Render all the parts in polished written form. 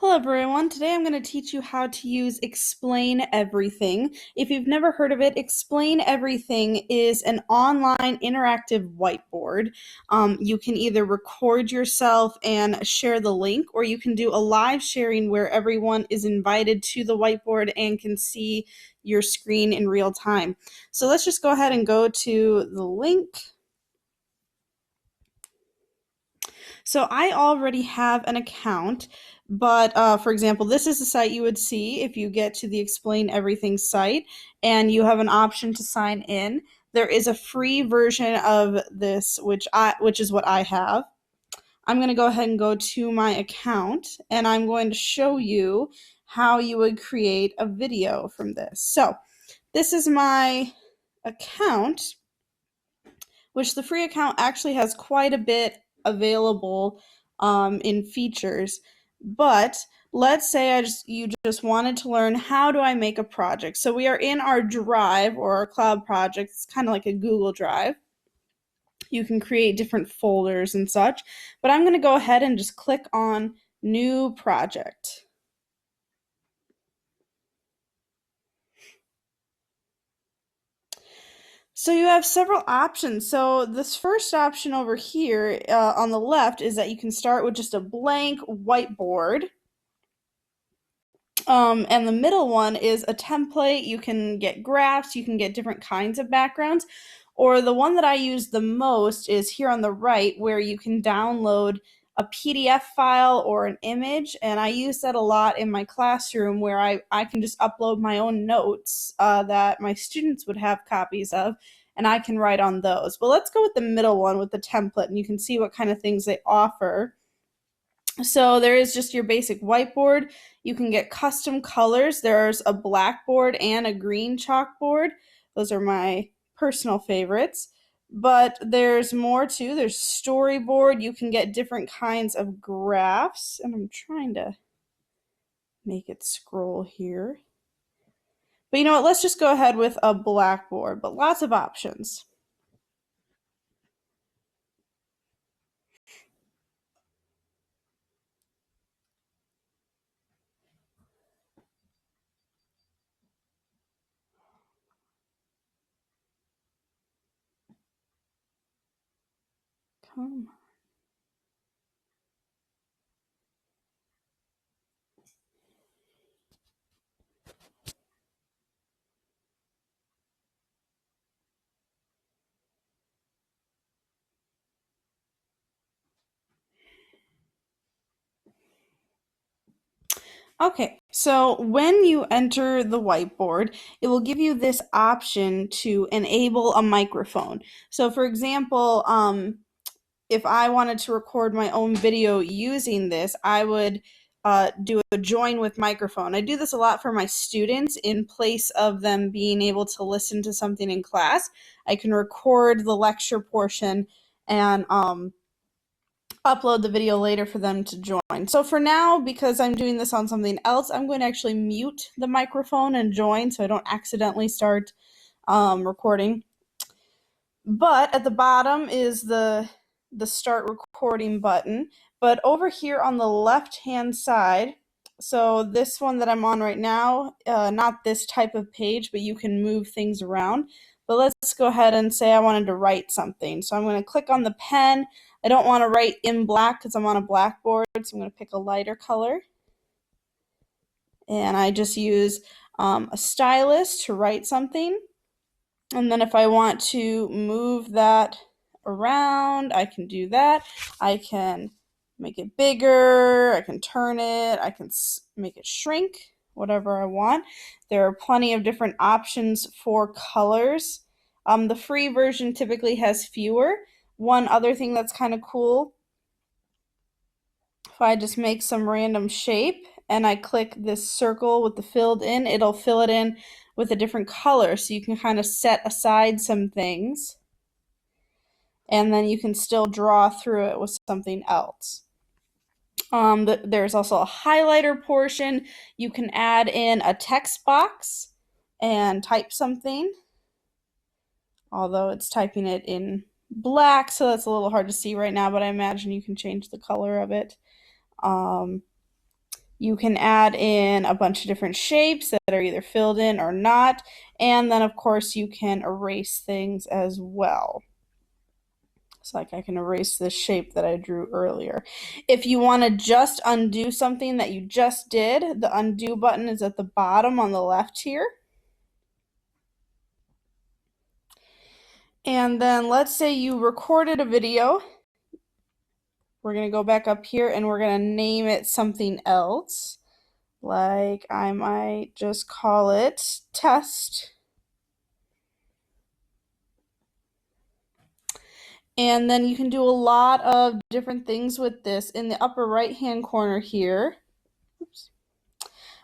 Hello everyone, today I'm going to teach you how to use Explain Everything. If you've never heard of it, Explain Everything is an online interactive whiteboard. You can either record yourself and share the link, or you can do a live sharing where everyone is invited to the whiteboard and can see your screen in real time. So let's just go ahead and go to the link. So I already have an account, but for example, this is the site you would see if you get to the Explain Everything site and you have an option to sign in. There is a free version of this, which is what I have. I'm going to go ahead and go to my account, and I'm going to show you how you would create a video from this. So this is my account, which the free account actually has quite a bit available in features. But let's say you just wanted to learn, how do I make a project? So we are in our Drive or our cloud project. It's kind of like a Google Drive. You can create different folders and such, but I'm going to go ahead and just click on New Project. So you have several options. So this first option over here on the left is that you can start with just a blank whiteboard. And the middle one is a template. You can get graphs, you can get different kinds of backgrounds. Or the one that I use the most is here on the right, where you can download a PDF file or an image, and I use that a lot in my classroom, where I can just upload my own notes that my students would have copies of, and I can write on those. But let's go with the middle one with the template, and you can see what kind of things they offer. So there is just your basic whiteboard. You can get custom colors. There's a blackboard and a green chalkboard. Those are my personal favorites. But there's more too. There's storyboard. You can get different kinds of graphs. And I'm trying to make it scroll here. But you know what? Let's just go ahead with a blackboard. But lots of options. Come on. Okay, so when you enter the whiteboard, it will give you this option to enable a microphone. So for example, if I wanted to record my own video using this, I would do a join with microphone. I do this a lot for my students. In place of them being able to listen to something in class, I can record the lecture portion and upload the video later for them to join. So for now, because I'm doing this on something else, I'm going to actually mute the microphone and join so I don't accidentally start recording. But at the bottom is the start recording button. But over here on the left-hand side, so this one that I'm on right now, not this type of page, but you can move things around. But let's go ahead and say I wanted to write something. So I'm going to click on the pen. I don't want to write in black because I'm on a blackboard, so I'm going to pick a lighter color. And I just use a stylus to write something. And then if I want to move that around, I can do that. I can make it bigger, I can turn it, I can make it shrink, whatever I want. There are plenty of different options for colors. The free version typically has fewer. One other thing that's kind of cool, if I just make some random shape and I click this circle with the filled in, it'll fill it in with a different color, so you can kind of set aside some things and then you can still draw through it with something else. There's also a highlighter portion. You can add in a text box and type something, although it's typing it in black, so that's a little hard to see right now, but I imagine you can change the color of it. You can add in a bunch of different shapes that are either filled in or not. And then, of course, you can erase things as well. So like I can erase this shape that I drew earlier. If you want to just undo something that you just did, the undo button is at the bottom on the left here. And then let's say you recorded a video. We're going to go back up here and we're going to name it something else. Like I might just call it test. And then you can do a lot of different things with this. In the upper right-hand corner here,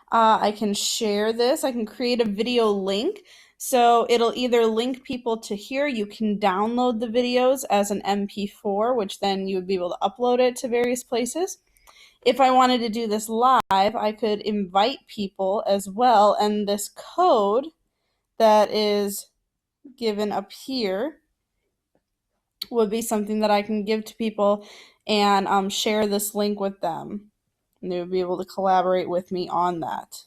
I can share this. I can create a video link. So it'll either link people to here. You can download the videos as an MP4, which then you would be able to upload it to various places. If I wanted to do this live, I could invite people as well. And this code that is given up here would be something that I can give to people and share this link with them. And they would be able to collaborate with me on that.